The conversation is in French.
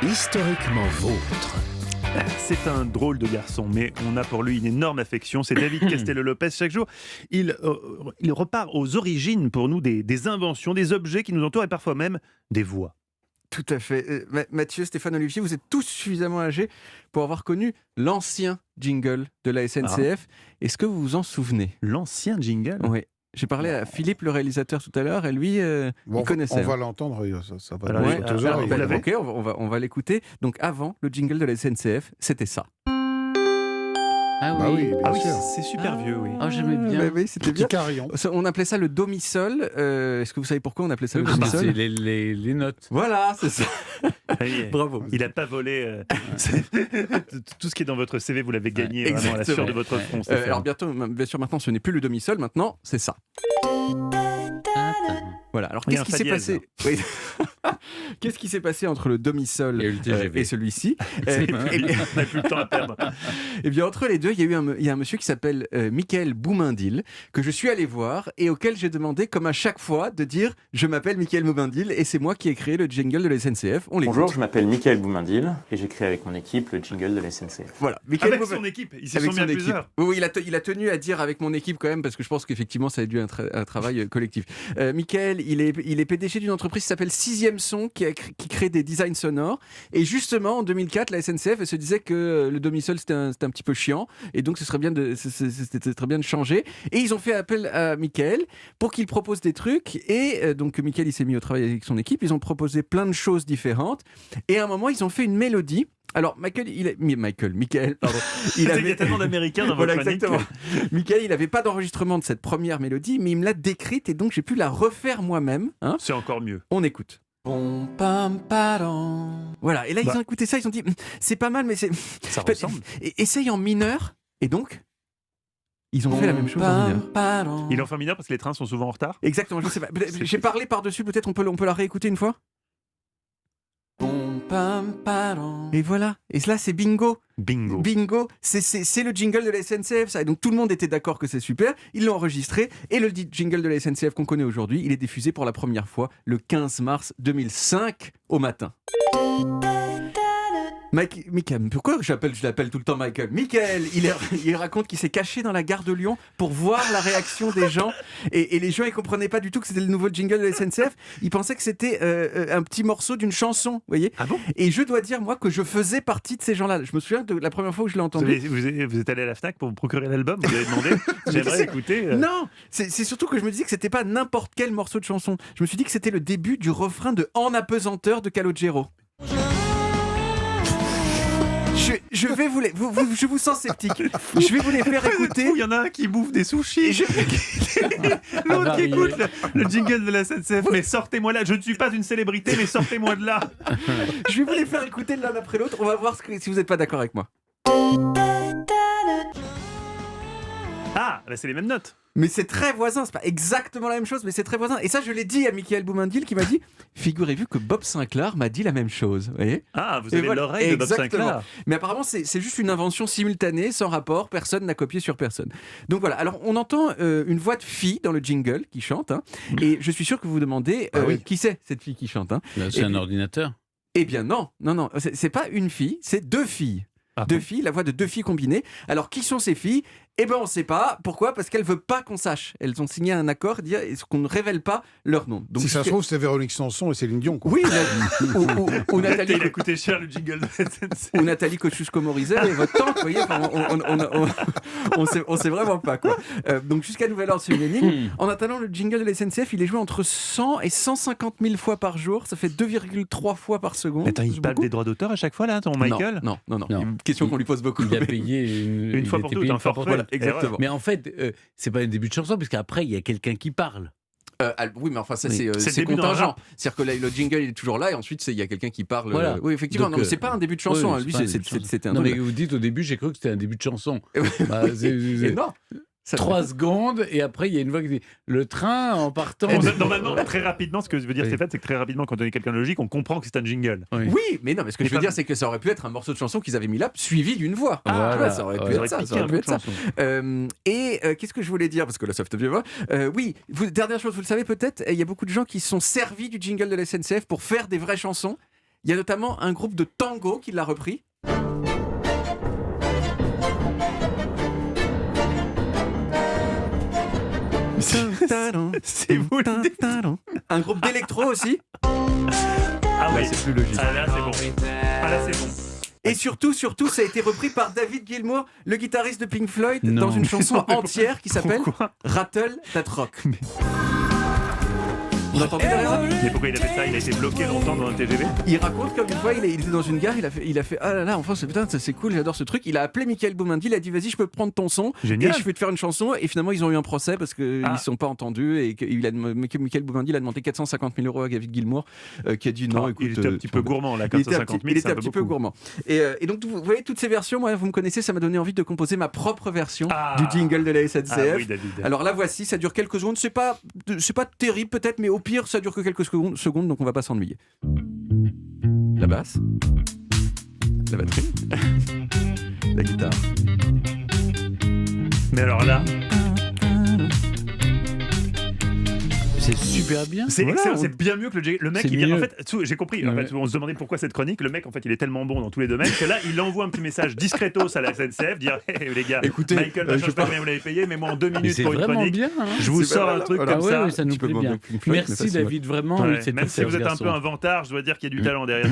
Historiquement vôtre. C'est un drôle de garçon, mais on a pour lui une énorme affection. C'est David Castello-Lopez. Chaque jour, il repart aux origines pour nous des inventions, des objets qui nous entourent et parfois même des voix. Tout à fait. Mathieu, Stéphane, Olivier, vous êtes tous suffisamment âgés pour avoir connu l'ancien jingle de la SNCF. Est-ce que vous vous en souvenez ? L'ancien jingle ? Oui. J'ai parlé à Philippe, le réalisateur, tout à l'heure, et lui, il connaissait. On va l'entendre, ça va Alors, nous ouais, sauter aux alors, oreilles. vous l'avez ? Ok, on va l'écouter. Donc avant, le jingle de la SNCF, c'était ça. Bah oui, bien Ah oui, sûr. c'est super vieux, oui. Ah, j'aimais bien. Oui, c'était bien. Petit carillon. On appelait ça le do-mi-sol. Est-ce que vous savez pourquoi on appelait ça le Parce que do-mi-sol ? c'est les notes. Voilà, c'est ça. Ça y est. Bravo. Il n'a pas volé. Tout ce qui est dans votre CV, vous l'avez gagné Ouais, vraiment à la sueur de exactement. votre front. Stéphane. Alors bien sûr, maintenant, ce n'est plus le demi-sol. Maintenant, c'est ça. Voilà. Alors Il y a qu'est-ce un qui s'est fa dièse. passé Oui. Qu'est-ce qui s'est passé entre le demi-sol Et le TGV. et celui-ci On n'a plus le temps à perdre. Eh bien, entre les deux, il y a un monsieur qui s'appelle Michael Boumindil, que je suis allé voir et auquel j'ai demandé, comme à chaque fois, de dire « Je m'appelle Michael Boumindil et c'est moi qui ai créé le jingle de la SNCF. » On l'écoute. Bonjour, je m'appelle Michael Boumindil et j'ai créé avec mon équipe le jingle de la SNCF. Voilà. Michael Avec Boumindil. son équipe, ils s'y Avec sont bien son équipe. plusieurs. Oui, il a tenu à dire avec mon équipe quand même, parce que je pense qu'effectivement, ça a dû être un travail collectif. Michael, il est PDG d'une entreprise qui s'appelle Sixième Son, qui crée des designs sonores. Et justement, en 2004, la SNCF elle se disait que le demi-sol, c'était un petit peu chiant. Et donc, c'était très bien de changer. Et ils ont fait appel à Michael pour qu'il propose des trucs. Et donc, Michael, il s'est mis au travail avec son équipe. Ils ont proposé plein de choses différentes. Et à un moment, ils ont fait une mélodie. Alors, Michael, pardon. Il y a tellement d'Américains dans votre Voilà, chronique. exactement. Michael, il n'avait pas d'enregistrement de cette première mélodie, mais il me l'a décrite et donc j'ai pu la refaire moi-même. Hein. C'est encore mieux. On écoute. Voilà, et là ils ont écouté ça, ils ont dit c'est pas mal, mais c'est. Ça ressemble. Essaye en mineur, et donc ils ont fait la même chose en mineur. Il en fait en mineur parce que les trains sont souvent en retard. Exactement, je sais pas. J'ai parlé par-dessus, peut-être on peut la réécouter une fois. Et voilà, et là c'est bingo. Bingo. Bingo, c'est le jingle de la SNCF, ça. Et donc tout le monde était d'accord que c'est super, ils l'ont enregistré, et le jingle de la SNCF qu'on connaît aujourd'hui, il est diffusé pour la première fois le 15 mars 2005 au matin. Michael, pourquoi je l'appelle tout le temps Michael ? Michael, il raconte qu'il s'est caché dans la gare de Lyon pour voir la réaction des gens. Et les gens, ils comprenaient pas du tout que c'était le nouveau jingle de la SNCF. Ils pensaient que c'était un petit morceau d'une chanson, vous voyez ? Ah bon ? Et je dois dire, moi, que je faisais partie de ces gens-là. Je me souviens de la première fois où je l'ai entendu. Vous êtes allé à la FNAC pour vous procurer l'album ? Vous avez demandé ? J'aimerais écouter. Non, c'est surtout que je me disais que c'était pas n'importe quel morceau de chanson. Je me suis dit que c'était le début du refrain de En apesanteur de Calogero. Je vous sens sceptique. Je vais vous les faire écouter. Il y en a un qui bouffe des sushis. L'autre qui écoute le jingle de la SNCF. Mais sortez-moi là. Je ne suis pas une célébrité, mais sortez-moi de là. Je vais vous les faire écouter l'un après l'autre. On va voir si vous n'êtes pas d'accord avec moi. Ah, là c'est les mêmes notes. Mais c'est très voisin, c'est pas exactement la même chose, mais c'est très voisin. Et ça, je l'ai dit à Michael Boumindil qui m'a dit figurez-vous que Bob Sinclair m'a dit la même chose. Vous voyez ? Ah, vous Et avez voilà, l'oreille de Bob exactement. Sinclair. Mais apparemment, c'est juste une invention simultanée, sans rapport, personne n'a copié sur personne. Donc voilà, alors on entend une voix de fille dans le jingle qui chante, hein, et je suis sûr que vous vous demandez oui. qui c'est cette fille qui chante. Hein. Là, c'est un ordinateur. Eh bien non, c'est pas une fille, c'est deux filles. Deux filles, la voix de deux filles combinées. Alors, qui sont ces filles ? Eh ben, on ne sait pas. Pourquoi ? Parce qu'elles ne veulent pas qu'on sache. Elles ont signé un accord qu'on ne révèle pas leur nom. Donc, Si ça se trouve, c'est Véronique Sanson et Céline Dion. Quoi. Oui, ou Nathalie, Il a coûté cher le jingle de la SNCF. ou Nathalie Kosciusko-Morizet et votre tante, vous voyez, enfin, on sait vraiment pas, quoi. Donc, jusqu'à nouvel ordre, c'est une énigme. En attendant, le jingle de la SNCF, il est joué entre 100 et 150 000 fois par jour. Ça fait 2,3 fois par seconde. Attends, il C'est parle beaucoup. des droits d'auteur à chaque fois, là, ton Michael ? Non. Non. Une question qu'on lui pose beaucoup. Il a payé Une fois pour toutes, un forfait. Voilà, exactement. Mais en fait, c'est pas un début de chanson, parce qu'après, il y a quelqu'un qui parle. Oui, mais enfin, ça, Oui. c'est le début d'un contingent. rap. C'est-à-dire que le jingle il est toujours là, et ensuite, il y a quelqu'un qui parle. Voilà. Oui, effectivement. Donc, non, mais c'est pas un début de chanson. oui, Hein. Lui, c'est pas un début de chanson. c'était un Non, truc. mais vous dites au début, j'ai cru que c'était un début de chanson. Bah, Et non. Ça 3 secondes, et après, il y a une voix qui dit le train en partant. Normalement, très rapidement, ce que je veux dire, Oui. Stéphane, c'est que très rapidement, quand on est quelqu'un de logique, on comprend que c'est un jingle. Oui, mais non, mais ce que Mais je veux pas- dire, c'est que ça aurait pu être un morceau de chanson qu'ils avaient mis là, suivi d'une voix. Voilà. Tu vois, ça aurait pu Ouais. être ça. Ça aurait pu être ça. Qu'est-ce que je voulais dire ? Parce que là, ça fait vieux voix. Oui, dernière chose, vous le savez peut-être, il y a beaucoup de gens qui se sont servis du jingle de la SNCF pour faire des vraies chansons. Il y a notamment un groupe de tango qui l'a repris. C'est vous le dites. Un groupe d'électro aussi. Ah oui, c'est plus logique. Ah là, c'est bon. Ah là, c'est bon. Et surtout, ça a été repris par David Gilmour, le guitariste de Pink Floyd, Non. dans une chanson entière qui s'appelle Pourquoi Rattle That Rock. Vous entendez derrière ? Mais pourquoi il a fait ça? Il a été bloqué longtemps dans un TGV? Il raconte comme une fois, il était dans une gare, il a fait ah là là, enfin putain, ça c'est cool, j'adore ce truc. Il a appelé Michael Boumandi, il a dit vas-y, je peux prendre ton son Génial. et je vais te faire une chanson. Et finalement, ils ont eu un procès parce qu'ils ne sont pas entendus et que Michael Boumandi il a demandé 450 000 € à David Gilmour qui a dit non. Ah, écoute, il était un petit peu gourmand là, il était 450 000, il c'est était un un peu petit peu beaucoup. gourmand. Et donc, vous voyez, toutes ces versions, moi, vous me connaissez, ça m'a donné envie de composer ma propre version du jingle de la SNCF. Ah oui, David. Alors la voici, ça dure quelques secondes, c'est pas terrible peut-être, mais au pire, ça dure que quelques secondes, donc on va pas s'ennuyer. La basse, la batterie, la guitare. Mais alors là, C'est super bien. c'est Voilà, excellent, on- c'est bien mieux que le mec. C'est Il vient, en mieux. fait, j'ai compris. En Ouais. fait, on se demandait pourquoi cette chronique. Le mec, en fait, il est tellement bon dans tous les domaines que là, il envoie un petit message discretos à la SNCF, dire hey, les gars, Écoutez, Michael, je je sais pas combien vous l'avez payé, mais moi en 2 Mais minutes c'est pour une vraiment chronique, bien. Hein. je vous C'est sors pas un mal, truc voilà. comme Ah ouais, ça. ouais, ça nous Tu peux plaît boire bien. de Pink Floyd, mais Merci pas si mal. David, vraiment. Ouais, c'est même top, si vous êtes un garçon. peu un vantard, je dois dire qu'il y a du talent derrière.